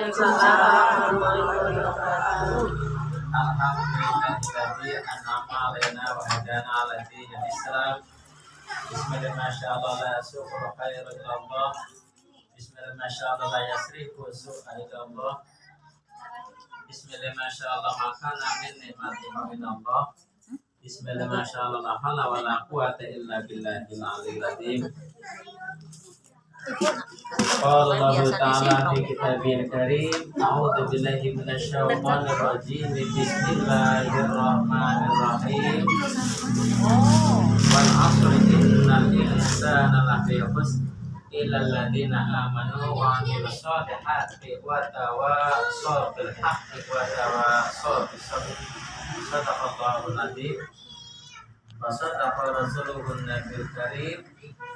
Waalaikumsalam warahmatullahi wabarakatuh. Alhamdulillahilladzi an'ama 'alaina wa hadana 'ala dinil Islam. Bismillah masyaallah la syukra khairan illallah. Bismillah masyaallah la yasrifu su'a illallah. Bismillah masyaallah makana min nikmatin minallah. Bismillah masyaallah la haula wa la quwata illa billahil aliyyil azim. Qala Allah Ta'ala fi kitabil karim, a'udzu billahi minasyaitonir rajim. Bismillahirrahmanirrahim. Wal 'asri innal insana lafi khusr illa alladziina aamanu wa 'amilus shalihati wa tawassaw bil haqqi wa tawassaw bis sabr. Shadaqallahul 'azim. Wa sadaqa rasuluhun nabiyul karim.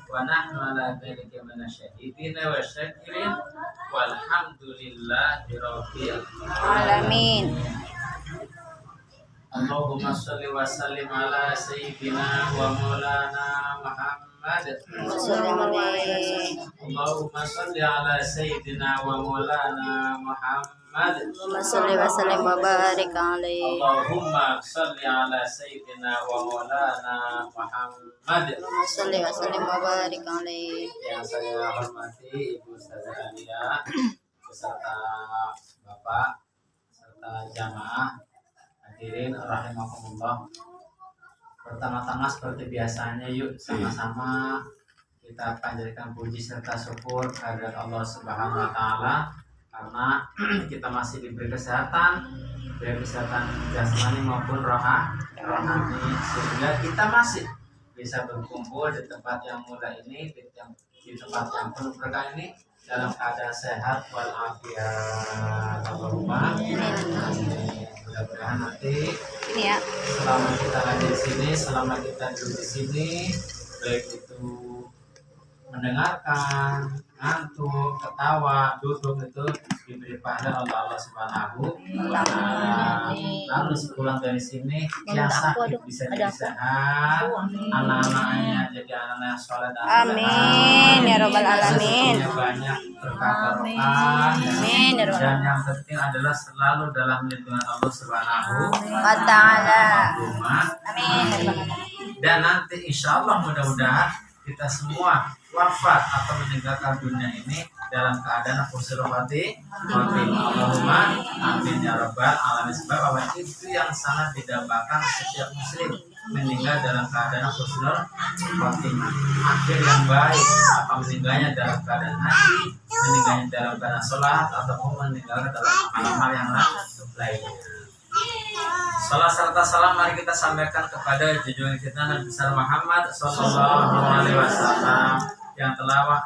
Wa nahnu ala dzalika minasyahidin wa syakirin walhamdulillahi rabbil Alamin. Allahumma shalli wa sallim ala sayyidina wa maulana Muhammad. Allahumma shalli ala sayyidina wa maulana Muhammad. Allahumma sholli wa sallim wa barik alaihi. Allahumma shalli ala sayyidina wa maulana Muhammad. Allahumma sholli wa sallim wa barik alaihi. Yang saya hormati Ibu Ustazah Alia beserta Bapak serta jamaah hadirin rahimakumullah. Pertama-tama seperti biasanya yuk sama-sama kita panjatkan puji serta syukur kehadirat Allah Subhanahu wa taala karena kita masih diberi kesehatan, baik kesehatan jasmani maupun rohani, sehingga kita masih bisa berkumpul di tempat yang mulia ini, di tempat yang penuh berkah ini dalam keadaan sehat walafiat. Allahumma amin. Mudah-mudahan nanti Ini ya. selama kita lagi di sini, selama kita duduk di sini, baik itu mendengarkan, ngantuk, ketawa, duduk itu diberi pahala oleh Allah Subhanahu wa taala. Lalu sepulang dari sini yang sakit bisa jadi sehat, anak-anaknya jadi anak-anak yang soleh dan Amin ya rabbal alamin. rezekinya banyak berkah barokah. Amin ya rabbal Dan yang penting adalah selalu dalam lindungan Allah Subhanahu wa taala. Amin. Dan nanti insya Allah mudah-mudahan kita semua wafat atau meninggalkan dunia ini dalam keadaan husnul khotimah. Allahumma amin ya rabbal alamin. Sebab apa itu yang sangat didambakan setiap muslim, meninggal dalam keadaan husnul khotimah, akhir yang baik, apa meninggalnya dalam keadaan haji, meninggalnya dalam keadaan sholat, ataupun meninggalnya dalam amal-amal yang lainnya. Salam serta salam mari kita sampaikan kepada junjungan kita Nabi besar Muhammad Sallallahu Alaihi Wasallam yang telah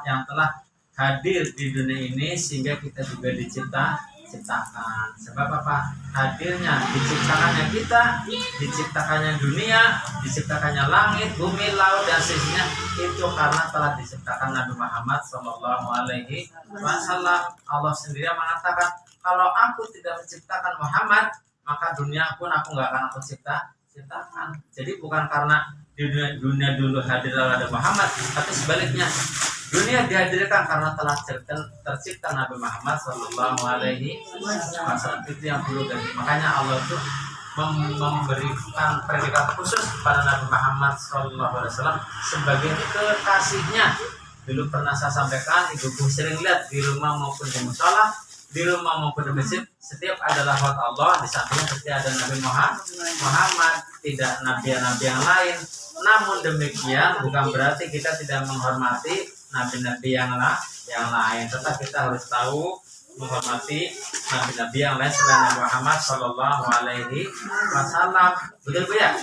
hadir di dunia ini sehingga kita juga diciptakan. Sebab apa? Hadirnya, diciptakannya kita, diciptakannya dunia, diciptakannya langit, bumi, laut dan seisinya itu karena telah diciptakan Nabi Muhammad Sallallahu Alaihi Wasallam. Allah sendiri mengatakan, kalau aku tidak menciptakan Muhammad, maka dunia pun aku nggak akan aku ciptakan. Jadi bukan karena di dunia dulu hadir ada Muhammad, tapi sebaliknya dunia dihadirkan karena telah tercipta Nabi Muhammad Sallallahu Alaihi Wasallam. Itu yang perlu ganti. Makanya Allah itu memberikan predikat khusus pada Nabi Muhammad Sallallahu Alaihi Wasallam sebagai kekasihnya. Dulu pernah saya sampaikan, ibuku sering lihat di rumah maupun di musola, di rumah maupun di masjid, setiap ada lafaz Allah, di sampingnya pasti ada Nabi Muhammad, tidak nabi-nabi yang lain. Namun demikian bukan berarti kita tidak menghormati nabi-nabi yang lain. Tetap kita harus tahu menghormati nabi-nabi yang lain selain Nabi Muhammad Sallallahu Alaihi Wasallam. Betul Bu ya?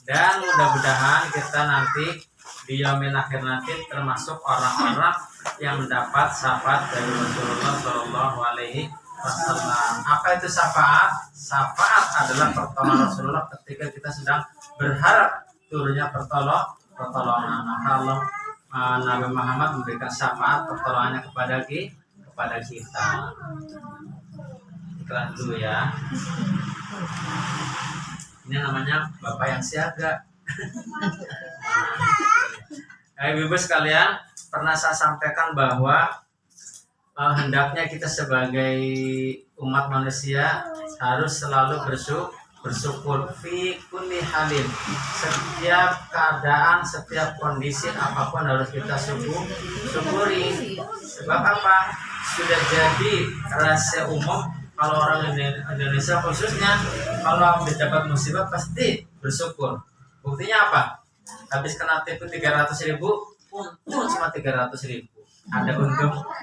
Dan mudah-mudahan kita nanti di yaumil akhir nanti termasuk orang-orang yang mendapat syafaat dari Rasulullah Sallallahu Alaihi Wasallam. Apa itu syafaat? Syafaat adalah pertolongan Rasulullah ketika kita sedang berharap turunnya pertolongan. Maka Allah Nabi Muhammad memberikan syafaat pertolongannya kepada kita. Iklan dulu ya. Ini namanya Bapak yang siaga. Ibu sekalian, pernah saya sampaikan bahwa hendaknya kita sebagai umat manusia harus selalu bersyukur fi kulli halin. Setiap keadaan, setiap kondisi apapun harus kita syukuri. Sebab apa? Sudah jadi rahasia umum kalau orang Indonesia khususnya kalau mendapat musibah pasti bersyukur. Buktinya apa? Habis kena tipu 300.000, untung cuma 300.000. Ada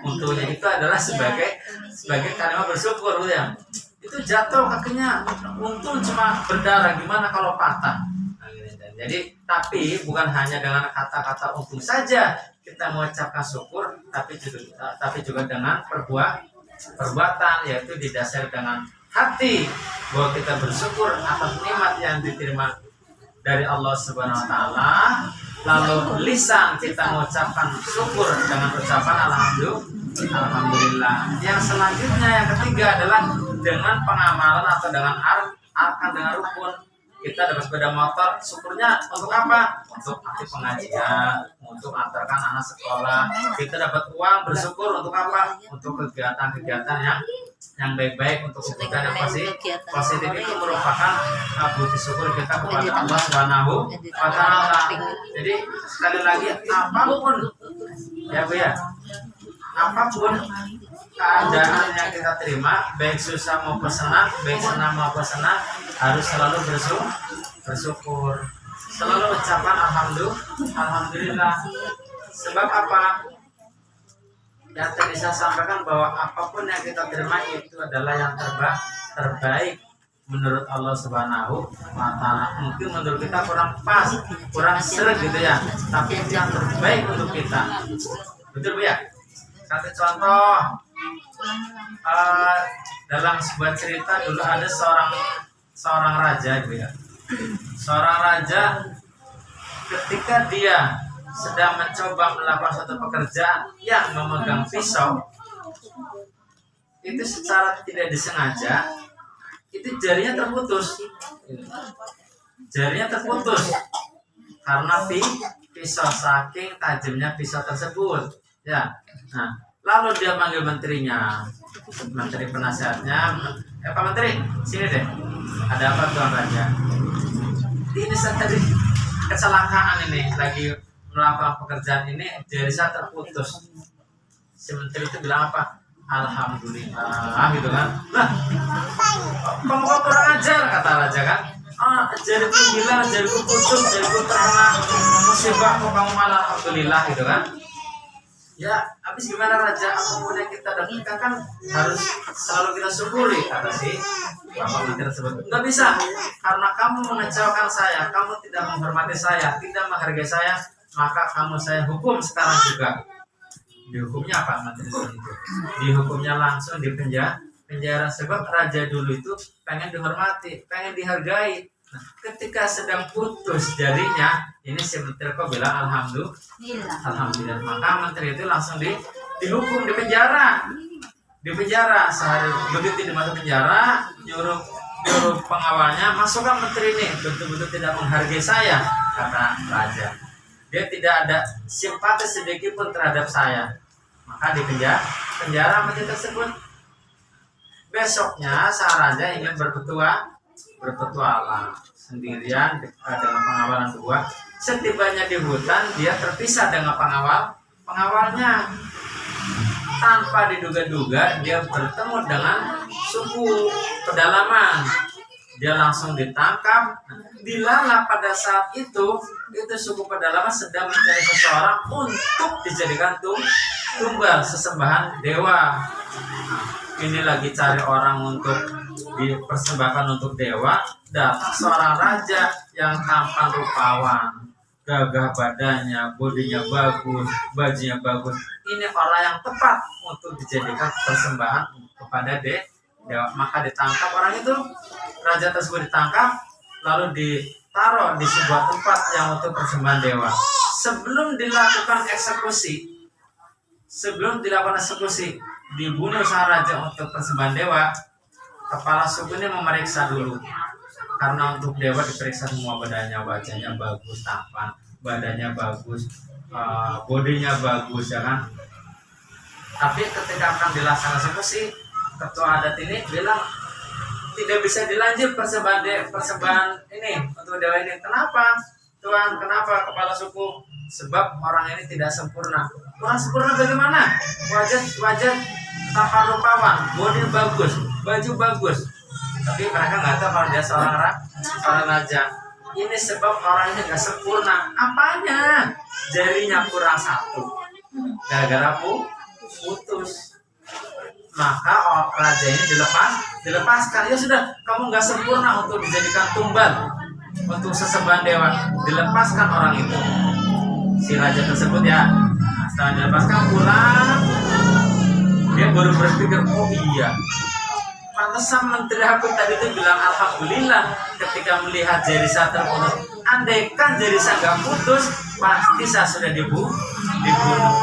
untungnya itu adalah sebagai kalimat bersyukur ya. Itu jatuh kakinya, untung cuma berdarah, gimana kalau patah? Nah, jadi tapi bukan hanya dengan kata-kata untung saja kita mengucapkan syukur, tapi juga dengan perbuatan, yaitu didasari dengan hati bahwa kita bersyukur atas nikmat yang diterima dari Allah Subhanahu wa taala. Lalu lisan kita mengucapkan syukur dengan ucapan alhamdulillah. Yang selanjutnya yang ketiga adalah dengan pengamalan atau dengan arkan dengan rukun. Kita dapat sepeda motor, syukurnya untuk apa? Untuk aktif pengajian, untuk antarkan anak sekolah. Kita dapat uang, bersyukur untuk apa? Untuk kegiatan-kegiatan yang baik-baik, untuk kegiatan yang positif itu merupakan bukti syukur kita kepada Allah Subhanahu wa taala. Jadi sekali lagi apapun ya Bu ya, apapun keadaan yang kita terima, baik susah maupun senang, baik senang maupun senang, harus selalu bersyukur, selalu ucapan alhamdulillah. Sebab apa? Yang tadi saya sampaikan bahwa apapun yang kita terima itu adalah yang terbaik menurut Allah Subhanahu wa taala. Mungkin menurut kita kurang pas, kurang seret gitu ya, tapi itu yang terbaik untuk kita. Betul Bu ya? Satu contoh, dalam sebuah cerita dulu ada seorang raja gitu ya. Seorang raja ketika dia sedang mencoba melakukan suatu pekerjaan yang memegang pisau, itu secara tidak disengaja itu jarinya terputus karena pisau, saking tajamnya pisau tersebut ya. Nah, lalu dia manggil menterinya, menteri penasihatnya, Pak Menteri, sini deh, ada apa Tuan Raja? Ini saya tadi kecelakaan ini, lagi melakukan pekerjaan ini, jari saya terputus. Si menteri itu bilang apa? Alhamdulillah gitu kan. Nah, kamu kok kurang ajar, kata raja kan. Jariku bilang, jariku putus, jariku terkena musibah, kok kamu malah alhamdulillah gitu kan. Ya, habis gimana raja? Apapun yang kita dapatkan kan harus selalu kita syukuri, kata si bapak menteri tersebut. Nggak bisa, karena kamu mengecewakan saya, kamu tidak menghormati saya, tidak menghargai saya, maka kamu saya hukum sekarang juga. Dihukumnya apa menteri itu? Dihukumnya langsung di penjara. Sebab raja dulu itu pengen dihormati, pengen dihargai. Nah, ketika sedang putus jarinya, ini si menteri kok bilang alhamdulillah. Maka menteri itu langsung dihukum di penjara sehari. Begitu dimasuk penjara, nyuruh pengawalnya, masukkan menteri ini, betul-betul tidak menghargai saya, kata raja. Dia tidak ada simpati sedikit pun terhadap saya. Maka di penjara menteri tersebut. Besoknya sang raja ingin berpetualang sendirian dengan pengawalan dua. Setibanya di hutan, dia terpisah dengan pengawalnya. Tanpa diduga-duga, dia bertemu dengan suku pedalaman. Dia langsung ditangkap, dilala. Pada saat itu suku pedalaman sedang mencari seseorang untuk dijadikan tumbal sesembahan dewa. Ini lagi cari orang untuk dipersembahkan untuk dewa. Datang seorang raja yang tampan rupawan, gagah badannya, bodinya bagus, bajunya bagus. Ini orang yang tepat untuk dijadikan persembahan kepada dewa. Maka ditangkap orang itu, raja tersebut ditangkap, lalu ditaruh di sebuah tempat yang untuk persembahan dewa. Sebelum dilakukan eksekusi, dibunuh sang raja untuk persembahan dewa. Kepala suku ini memeriksa dulu, karena untuk dewa diperiksa semua badannya, wajahnya bagus, tampan, badannya bagus, bodinya bagus, ya kan. Tapi ketika akan dilaksanakan eksekusi, ketua adat ini bilang tidak bisa dilanjut persembahan ini untuk dewa ini. Kenapa Tuhan? Kenapa kepala suku? Sebab orang ini tidak sempurna. Kurang sempurna bagaimana? Wajah tanpa rupawan, bodi bagus, baju bagus, tapi mereka nggak tahu kalau dia seorang raja. Ini sebab orang ini nggak sempurna. Apanya? Jarinya kurang satu, gara-gara putus. Maka raja ini dilepaskan. Ya sudah, kamu nggak sempurna untuk dijadikan tumbal untuk sesembahan dewa. Dilepaskan orang itu, si raja tersebut ya. Nah, setelah dilepaskan pulang, dia baru berpikir, oh iya, pantesan menteri aku tadi itu bilang alhamdulillah ketika melihat jari saya terputus. Andaikan jari saya nggak putus, pasti saya sudah dibunuh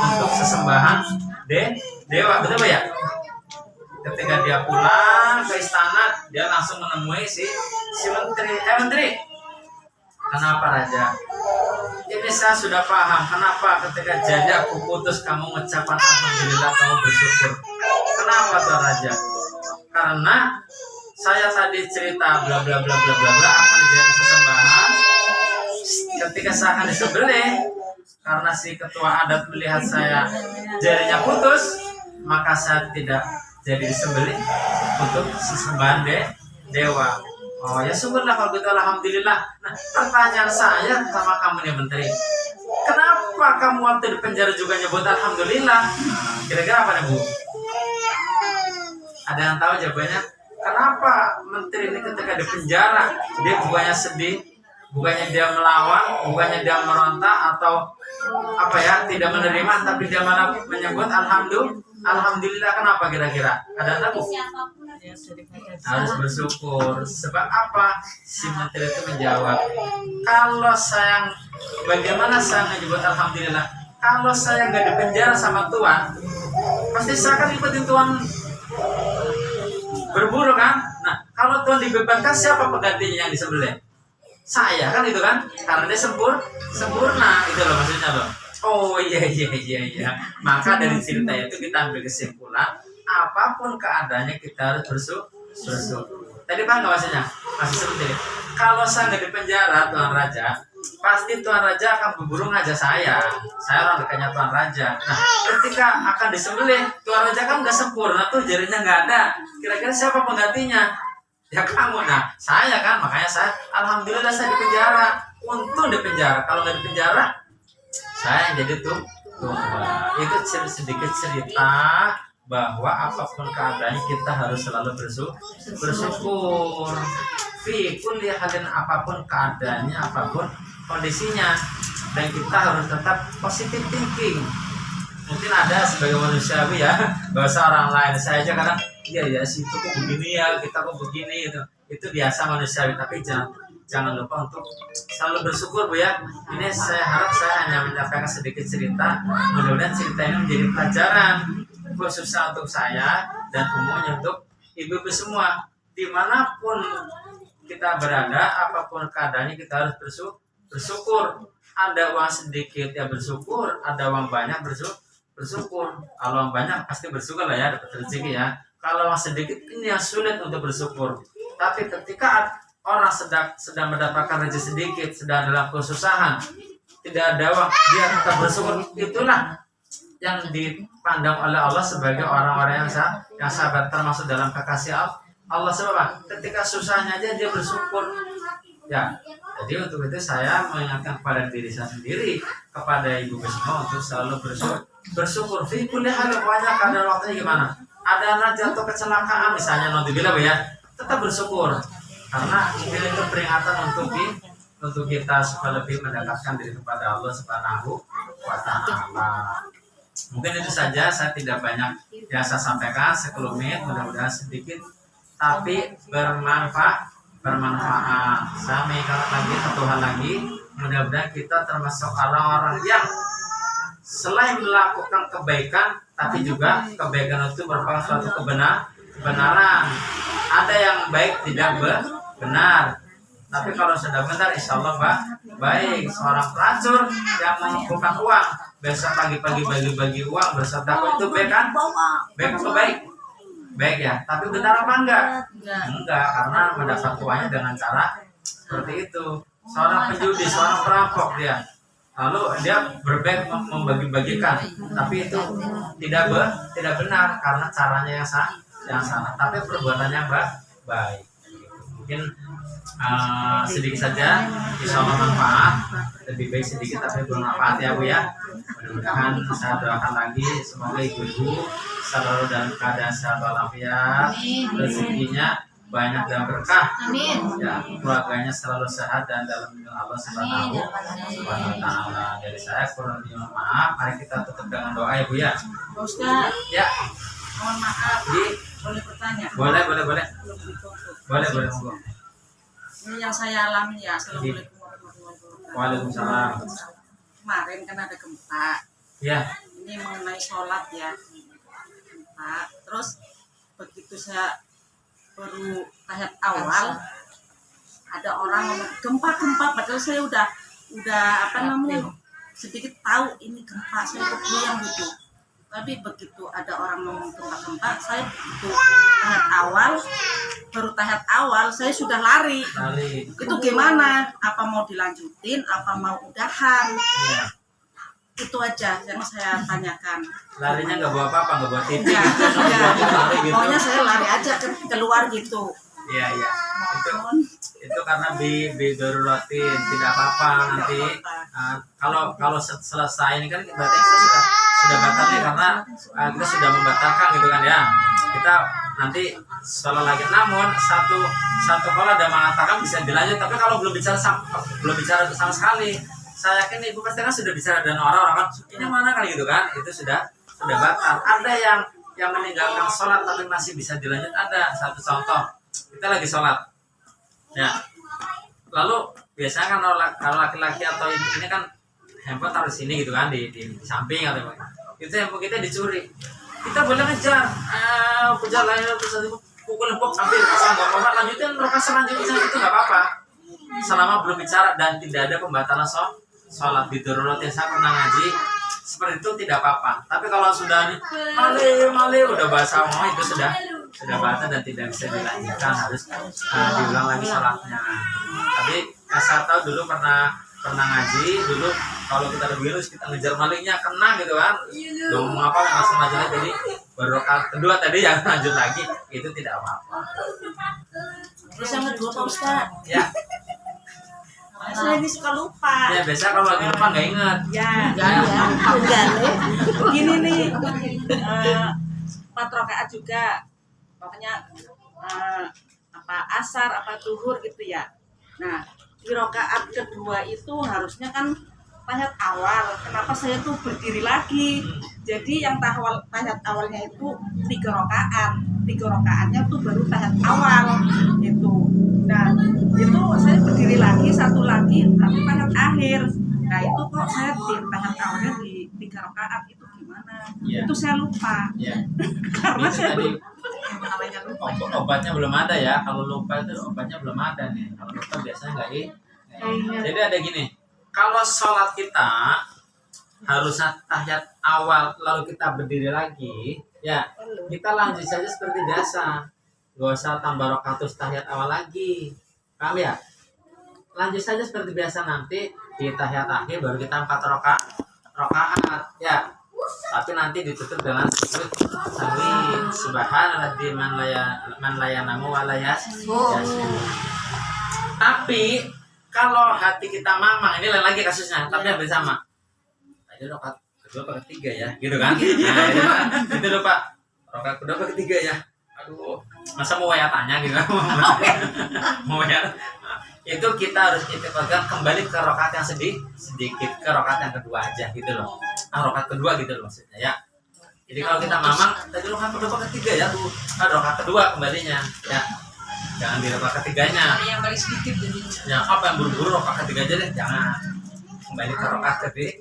untuk sesembahan dewa. Betul ya? Ketika dia pulang ke istana, dia langsung menemui si menteri. Kenapa raja? Ini saya sudah paham kenapa ketika jadi aku putus kamu mengucapkan alhamdulillah, kamu bersyukur. Kenapa tuh raja? Karena saya tadi cerita bla bla bla bla bla bla akan dijadikan sesembahan. Ketika saya akan disembelih, karena si ketua adat melihat saya jarinya putus, maka saya tidak jadi disembelih untuk sesembahan dewa. Oh ya syukurlah kalau gitu, alhamdulillah. Nah, pertanyaan saya sama kamu nih menteri, kenapa kamu waktu di penjara juga nyebut alhamdulillah? Kira-kira apa nih Bu? Ada yang tahu jawabannya? Kenapa menteri ini ketika di penjara dia bukannya sedih, bukannya dia melawan, bukannya dia meronta atau apa ya, tidak menerima, tapi dia malah menyebut alhamdulillah. Kenapa kira-kira? Ada yang tahu? Harus bersyukur. Sebab apa? Si menteri itu menjawab, kalau saya, bagaimana saya menyebut alhamdulillah? Kalau saya nggak di penjara sama Tuhan, pasti saya akan ikutin Tuhan berburu kan? Nah, kalau Tuhan dibebaskan, siapa penggantinya yang disembelih? Saya kan, itu kan? Karena dia sempurna, itu loh maksudnya loh. Oh iya. Maka dari cerita itu kita ambil kesimpulan, apapun keadaannya kita harus bersyukur. Tadi Pak nggak maksudnya? Masih seperti kalau saya nggak di penjara Tuan Raja, pasti Tuan Raja akan berburu ngajak saya. Saya orang dekatnya Tuan Raja. Nah, ketika akan disembelih, Tuan Raja kan nggak sempurna tuh, jarinya nggak ada. Kira-kira siapa penggantinya? Ya kamu. Nah, saya kan, makanya saya alhamdulillah saya di penjara. Untung di penjara. Kalau nggak di penjara, saya yang jadi tumbal. Itu sedikit cerita bahwa apapun keadaannya kita harus selalu bersyukur. Fi kulli halin, apapun keadaannya, apapun kondisinya, dan kita harus tetap positive thinking. Mungkin ada sebagai manusiawi ya, bahasa orang lain saya aja kadang iya si itu kok begini ya, kita kok begini, itu biasa manusiawi. Tapi jangan lupa untuk selalu bersyukur Bu ya. Ini saya harap saya hanya menyampaikan sedikit cerita, mudah-mudahan cerita ini menjadi pelajaran khususnya untuk saya dan umumnya untuk ibu-ibu semua. Dimanapun kita berada, apapun keadaannya kita harus bersyukur. Ada uang sedikit ya bersyukur, ada uang banyak bersyukur. Kalau uang banyak pasti bersyukur lah ya, dapat rezeki ya. Kalau uang sedikit ini yang sulit untuk bersyukur. Tapi ketika orang sedang mendapatkan rezeki sedikit, sedang dalam kesusahan, tidak ada uang, dia tetap bersyukur. Itulah yang dipandang oleh Allah sebagai orang-orang yang sabar, termasuk dalam kekasih Allah. Sebab ketika susahnya aja dia bersyukur ya. Jadi untuk itu saya mengingatkan kepada diri saya sendiri, kepada ibu semua untuk selalu bersyukur. Fi kulli hal, banyak keadaan waktunya gimana, ada anak jatuh kecelakaan misalnya, naudzubillah ya, tetap bersyukur, karena ini itu peringatan untuk kita supaya lebih mendekatkan diri kepada Allah Subhanahu wa Ta'ala. Mungkin itu saja, saya tidak banyak yang saya sampaikan, sekelumit, mudah-mudahan sedikit tapi bermanfaat. Saya mengingat lagi satu hal lagi, mudah-mudahan kita termasuk orang-orang yang selain melakukan kebaikan, tapi juga kebaikan itu merupakan suatu kebenaran. Ada yang baik tidak benar, Tapi kalau sudah benar, insya Allah baik. Seorang pelacur yang mengumpulkan uang, besok pagi-pagi bagi-bagi uang, bersedekah itu baik kan? Baik atau baik? Baik ya. Tapi benar apa enggak? Enggak, karena mendapat uangnya dengan cara seperti itu. Seorang penjudi, seorang perampok dia. Lalu dia berbaik membagi-bagikan, tapi itu tidak benar karena caranya yang salah. Tapi perbuatannya baik. Mungkin sedikit saja, insya Allah manfaat. Lebih baik sedikit tapi bermanfaat ya Bu ya. Mudah-mudahan saya doakan lagi semoga ibu-ibu selalu dalam keadaan sehat walafiat, rezekinya banyak dan berkah. Ya, keluarganya selalu sehat dan dalam lindungan Allah Subhanahu wa taala. Dari saya kurang lebih mohon maaf. Mari kita tutup dengan doa ya Bu ya. Ustaz, Ya. mohon maaf. Boleh bertanya? Boleh. Belum ditutup. Boleh. Ini yang saya alami ya. Assalamualaikum warahmatullahi wabarakatuh. Waalaikumsalam. Kemarin kan ada gempa. Ya. Ini mengenai sholat ya. Gempa. Terus begitu saya baru tahap awal, ada orang ngomong gempa, padahal saya udah sedikit tahu ini gempa, saya kegoyang gitu. Tapi begitu ada orang ngomong gempa, saya begitu baru tahap awal saya sudah lari. Itu gimana? Apa mau dilanjutin? Apa mau udahan? Ya. Itu aja yang saya tanyakan. Larinya nggak bawa apa-apa, nggak bawa TV. Ya, Lari gitu. maunya saya lari aja keluar gitu. Iya. Itu karena bidorulatin tidak apa-apa nanti. Kalau selesai ini kan berarti kita sudah batal nih karena kita sudah membatalkan gitu kan ya. Kita nanti sholat lagi. Namun satu kalau ada mengatakan bisa dilanjut, tapi kalau belum bicara sama sekali. Saya yakin ibu pasti kan sudah bicara dengan orang-orang kan ini mana kali gitu kan, itu sudah batal. Ada yang meninggalkan sholat tapi masih bisa dilanjut. Ada satu contoh, kita lagi sholat ya, lalu biasanya kan kalau laki-laki atau ini kan handphone taruh sini gitu kan di samping atau apa, itu handphone kita dicuri, kita boleh ngejar kejar lain terus pukul sampai pasang nggak lanjutin rokaat selanjutnya, itu nggak apa-apa selama belum bicara dan tidak ada pembatalan sholat. Bidorulatin, saya pernah ngaji seperti itu tidak apa-apa. Tapi kalau sudah male udah bahasa mau itu sudah batal dan tidak bisa dilanjutkan, harus diulang lagi sholatnya. Tapi saya tahu dulu pernah ngaji dulu, kalau kita lebih lulus kita ngejar malingnya kena gitu kan, ngomong apa langsung aja. Jadi baru rakaat kedua tadi yang lanjut lagi itu tidak apa-apa. Terus yang kedua Pak Ustaz, Ya. saya ini suka lupa. Ya biasa kalau lagi lupa nggak ingat. Begini nih, 4 rakaat juga, pokoknya asar, zuhur gitu ya. Nah, di rakaat kedua itu harusnya kan tahiyat awal. Kenapa saya tuh berdiri lagi? Jadi yang tahiyat awalnya itu 3 rakaat. 3 rakaatnya tuh baru tahiyat awal itu. Nah, itu saya berdiri lagi, satu lagi tapi tahiyat akhir. Nah, itu kok saya di tahiyat awalnya di 3 rakaat itu gimana? Ya. Itu saya lupa. Ya. Karena Itu saya tadi lupa. obatnya belum ada ya. Kalau lupa itu obatnya belum ada nih. Kalau lupa biasanya nggak Jadi ada gini, kalau sholat kita harusnya tahiyat awal lalu kita berdiri lagi, ya kita lanjut saja seperti biasa, gak usah tambah rakaat tahiyat awal lagi, paham ya? Lanjut saja seperti biasa, nanti di tahiyat akhir baru kita 4 rakaat, ya. Tapi nanti ditutup dengan sujud sahwi, subhanalladzi man la yanamu wa la yasjud. Tapi kalau hati kita mamang, ini lain lagi kasusnya, tapi hampir sama. Tadi rakaat kedua atau ketiga ya, gitu kan? Nah, itu lupa. Rakaat kedua atau ketiga ya. Aduh, masa mau tanya gitu? Mau ya? Itu kita harus itikadkan kembali ke rakaat yang sedikit ke rakaat yang kedua aja gitu loh. Rakaat kedua gitu loh maksudnya ya. Jadi kalau kita mamang, tadi rakaat kedua atau ketiga ya, tuh. Rakaat kedua kembalinya ya. Jangan di rakaat ketiganya. Yang paling sedikit jadi. Ya apa yang buru-buru rakaat ketiga aja deh, jangan. Kembali ke rakaat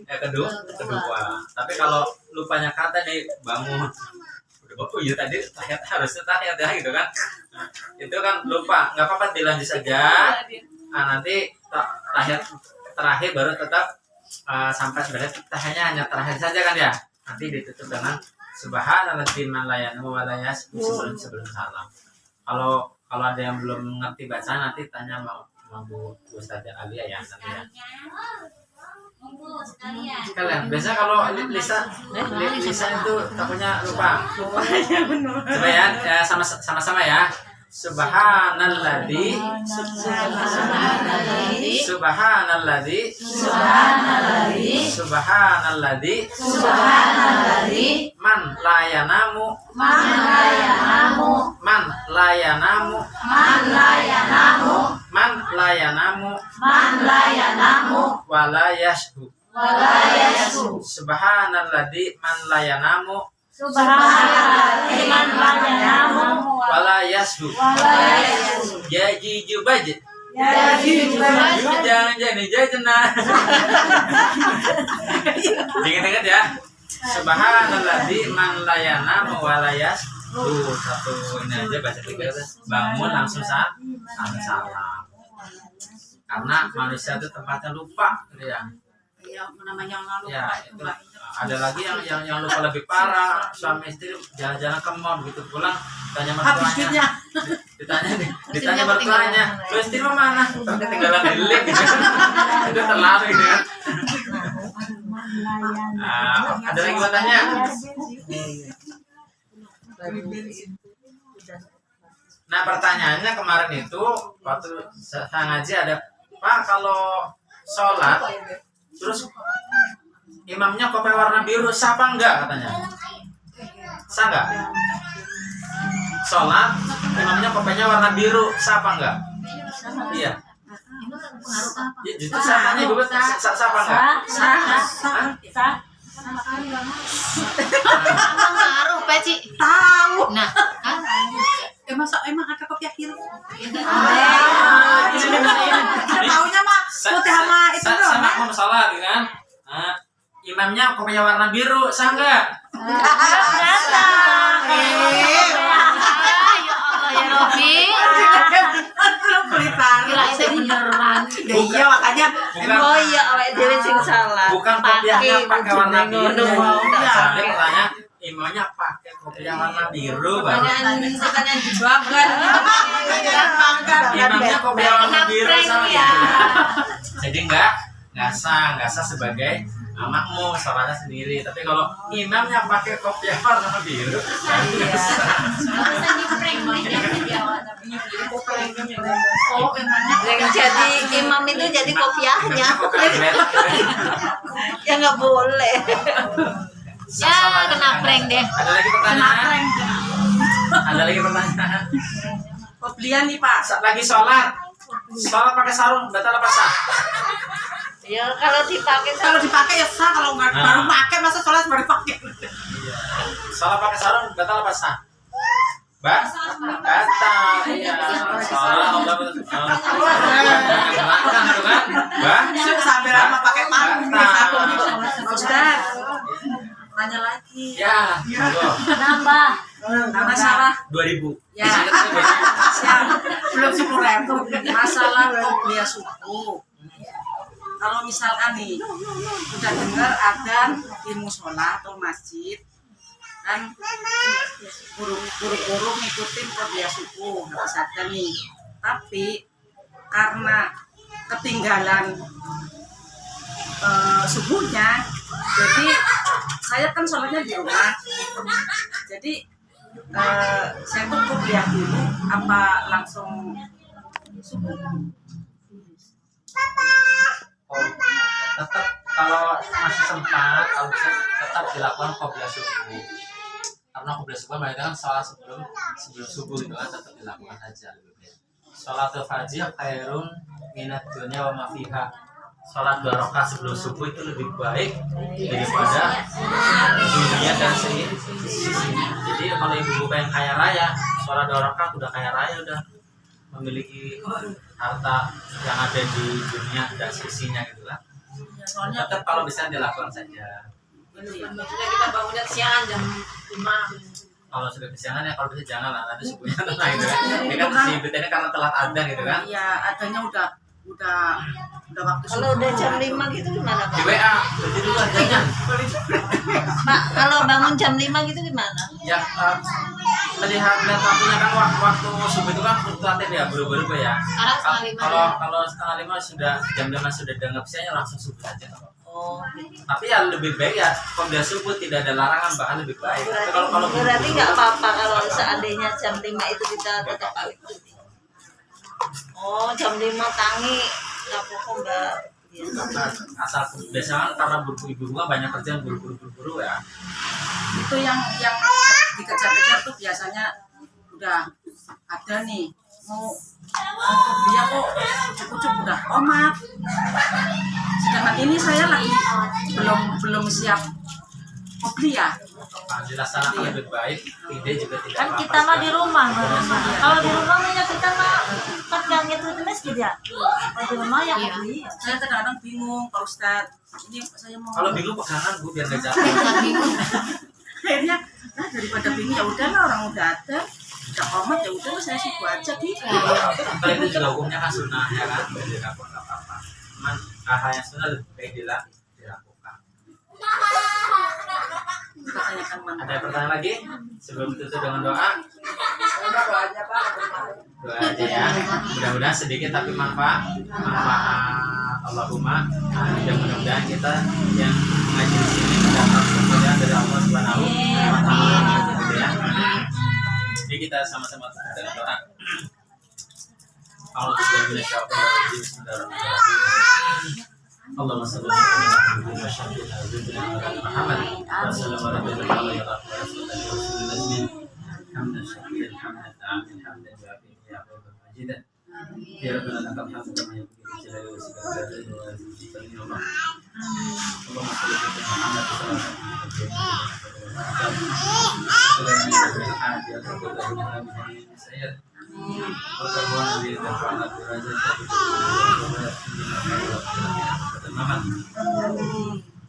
kedua. Tapi kalau lupanya kata nih bangun, udah bagus ya tadi harusnya tahiyat ya gitu kan. Nah, itu kan lupa, nggak apa-apa dilanjut saja. nanti terakhir baru tetap sampai sebenarnya hanya terakhir saja kan ya. Nanti ditutup dengan subhanalladzi man la yanamu wa la yasbu sebelum salam. Kalau ada yang belum ngerti bacaan nanti tanya mau Bu Ustazah Alia ya nanti ya. Sekalian. Biasa kalau Lisa itu takutnya lupa. Coba ya, sama-sama ya. Subhanalladzi man layanamu wala yashbu subhanalladzi man layanamu wala yashbu ya jijubaj jangan jajana ingat ya. Subhanalladzi man layanamu wa la yasbu. Satu ini aja baca tiga bangun langsung salam. Karena manusia itu tempatnya lupa gitu ya. Iya, namanya lupa Ya, itu itu Mbak. ada lagi yang lupa lebih parah. Suami istri jalan-jalan ke mall begitu pulang tanya mertuanya. Ditanya mertuanya, "Lu istri mana?" Terus ketinggalan di lift gitu. Itu terlalu gitu kan. Ada lagi buat tanya? Nah pertanyaannya kemarin itu waktu saya ngaji ada, Pak kalau sholat terus imamnya kopiah warna biru sah apa enggak katanya? Sah enggak? Sholat imamnya kopiahnya warna biru sah apa enggak? Iya. Ya, justru saya tanya ibu sah apa enggak? Sah. Emang ngaruh, Peci. Tahu. Nah, kan Emang ada kopiah biru. Ini Taunya mah putih sama itu doang. Sama mau sholat gitu kan? Imamnya kopiahnya warna biru sah enggak? ya Robi. Gila itu beneran. Iya makanya. Oh iya awake dhewe sing salah. Bukan kopiahnya pakai warna biru. Iya. Sampai tanya imamnya pakai kopiah warna biru bang. Bukannya jebakan. Imamnya kopiah warna biru sama ya. Jadi nggak sah sebagai makmum sholatnya sendiri. Tapi kalau imamnya pakai kopiah warna biru, nggak sah. Yang jadi imam itu jadi kopiahnya. Ya nggak boleh. Ya kena prank deh. Ada lagi pertanyaan? Ada lagi pertanyaan? Kopiah nih Pak. Lagi sholat pakai sarung batal apa sah? Ya kalau dipakai Ya sah, kalau nggak baru pakai masa sholat baru pakai. Sholat pakai sarung batal apa sah? Batal. Iya. Sholat Allah betul. Sambil lama pakai sarung. Ustaz, tanya lagi. Ya. nambah. Nama salah. 2000. Ya. Siap. Belum 10.000. Masalah kopiah suku. Kalau misalkan nih udah dengar adzan di musola atau masjid, kan buru-buru ngikutin kopiah suku harus ada nih. Tapi karena ketinggalan subuhnya, jadi saya kan sholatnya di rumah. Jadi saya tuh kopiah dulu apa langsung subuh? Tetap kalau masih sempat, kalau bisa tetap dilakukan qobliyah subuh. Karena qobliyah subuh mereka kan sholat sebelum subuh itu kan tetap dilakukan aja. Sholatul fajr khairun minad dunya wa ma fiha. Sholat 2 rakaat sebelum subuh itu lebih baik daripada dunia dan sisinya. Jadi kalau ibu pengen kaya raya, sholat 2 rakaat udah kaya raya, udah memiliki harta yang ada di dunia dan sisinya gitu kan. Soalnya Tetap kalau bisa dilakukan saja. maksudnya kita bangunnya siangan jam 5. Kalau sudah kesiangan ya kalau bisa jangan lah, nanti subuhnya tenang gitu kan. Ini kan si ini karena telat adzan gitu kan. Iya, adanya udah udah waktu Kalau udah jam 5 gitu gimana Di Pak? WA, jadi dulu aja. Pak, kalau bangun jam 5 gitu gimana? Ya, melihat waktunya kan waktu subuh itu kan fluktuatif ya, buru-buru ya. Sekarang setengah 5 Kalau ya? kalau setengah 5 sudah jam 5 sudah dianggap siangnya langsung subuh aja. Oh, gitu. Tapi ya lebih baik ya, kalau dia subuh tidak ada larangan, bahkan lebih baik. Tapi kalau Berarti nggak apa-apa kalau seandainya jam 5 itu kita tetap ikuti. Oh, jam 5 tangi nggak apa-apa Mbak. Ya. asal biasanya kan karena ibu-ibu kan banyak kerjaan buru-buru ya. itu yang dikejar-kejar tuh biasanya udah ada nih mau dia kok ujuk-ujuk udah komat, sedangkan ini saya lagi belum siap beli ya. Dilaksanakan lebih baik, ide juga tidak Kan apa-apa. kita mah di rumah, kalau di rumah mah kita mah kan yang itu masjid ya. Kalau di rumah ya Iya. beli. Saya kadang-kadang bingung Pak Ustadz, ini saya mau Kalau bingung pegangan Bu biar nggak jatuh. akhirnya daripada bingung ya udahlah, orang udah ada udah komat ya udah saya sibuk aja gitu. Kalau itu juga hukumnya kan sunnah ya kan, jadi nggak apa-apa. Cuman hal yang sunnah lebih baik dilakukan. Kita tanyakan mana. Ada pertanyaan lagi sebelum tutup dengan doa? Doa aja ya. Mudah-mudahan sedikit tapi manfaat. Allahumma amin. Dan mudah-mudahan kita yang mengaji di sini mendapat kemuliaan dari Allah Subhanahu wa taala gitu ya. Jadi kita sama-sama tutup dengan doa. Allahumma salli ala Muhammad wa sallim ala Muhammad wa sallam ala Muhammad wa sallam hamdan shakiran hamdan amin hamdan yakin ya rabbal majidan ya rabbana lakal hamdu kama yanbaghi li jalali wajhika wa li Allah. Allahumma salli ala Muhammad wa sallam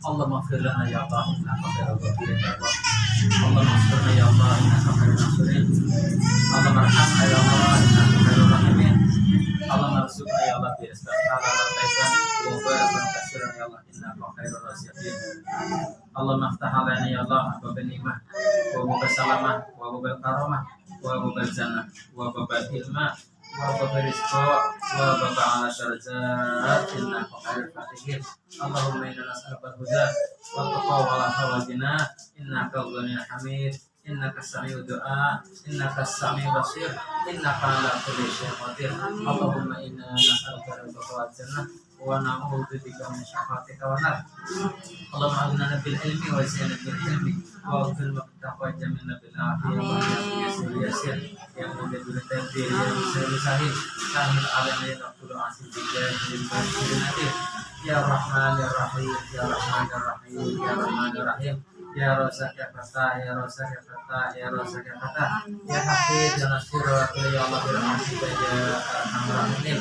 Allahumma ighfir lana ya Allah innaka khairul ghafirin ya Allah. Allahumma ighfir ya Allah innaka khairul nasirin. Allahumma arhamna ya Allah innaka khairul rahimin. Allahumma arzuqna ya Allah bi rizqin halal wa tayyiban wa mubarakan katsiran ya Allah innaka khairur raziqin. Allahumma iftah alaina ya Allah abwaab nikmah wa abwaab salamah wa abwaab karamah wa abwaab jannah wa abwaab ilmah wa abwaab rizqa wa abwaab ala darajat innaka khairul fatihin. Allahumma inna nas'aluka al-huda wa taqwa wa al-afwa wal ghina innaka ghaniyyun hamid innaka sami'ud du'a innaka sami'ul basir innaka ala kulli syai'in qadir. Allahumma inna nas'aluka ridhaka wal jannah wa na'udzu bika min syakhatika wan nar. Allahumma aghnina bil ilmi wa zina bil ilmi wa fil taqwa jamilna bil afiyah wa yasir ya mudabbil tadbir ya sahih sahil alaina ya naqulu asil bijadil basir ya rahman ya rahim ya rahman ya rahim ya rahman ya rahim ya razzaq ya fatah ya razzaq ya fatah ya razzaq ya fatah ya hafid ya nasir wa ya Allah bi rahmatika ya arhamar rahimin.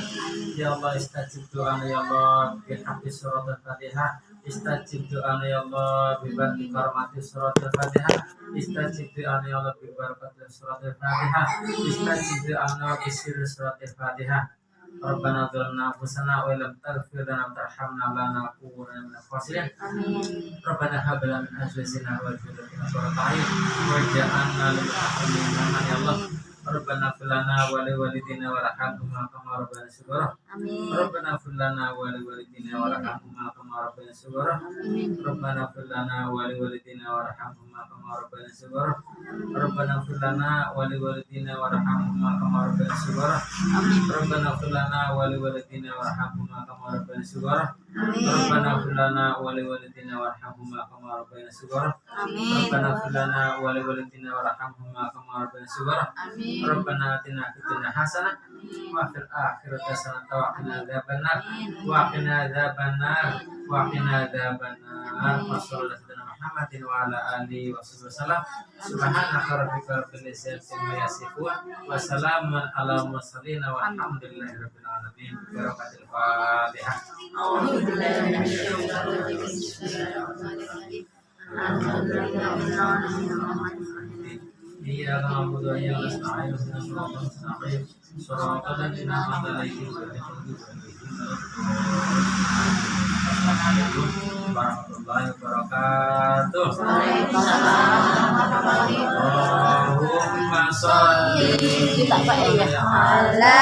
Ya Allah istajib doa ya Allah bi haqqi surat al-Fatihah. Istajib doa ya Allah bi barakati karamati surat al-Fatihah. Istajib doa ya Allah bi barakati surat al-Fatihah. Istajib doa bi sirri surat al-Fatihah. Rabbana dzalna anfusana wa lam taghfir lana wa tarhamna lanakunanna minal khasirin. Rabbana hab lana min azwajina wa dhurriyyatina qurrata a'yun waj'alna lil muttaqina imama ya Allah. Rabbana fir lana wa li walidina warhamhuma kama rabbayana shighara. Rabbana fir lana wa li walidina warhamhuma kama rabbayana shighara. Rabbana fir lana wa li walidina warhamhuma kama rabbayana shighara. Rabbana fir lana wa li walidina warhamhuma kama rabbayana shighara. Rabbana fir lana wa li walidina warhamhuma kama rabbayana shighara. Rabbana fir lana wa li walidina warhamhuma kama rabbayana shighara. Rabbana fir lana wa li walidina warhamhuma kama rabbayana shighara. Rabbana atina fid dunya hasanah wa fil akhirati hasanah wa qina adzabannar wa qina adzabannar wa qina adzabannar. Wassallallahu Muhammadin wa ala alihi wa sallam. Subhanaka rabbika rabbil izzati amma yasifun wa salamun ala mursalin walhamdulillahi rabbil alamin. Barakatul Fatihah. Iya, kamu tuh yang nasta'in, siratal mustaqim, siratal ladzina an'amta 'alaihim ghairil maghdubi 'alaihim warahmatullahi wabarakatuh. Allahumma sholli Ala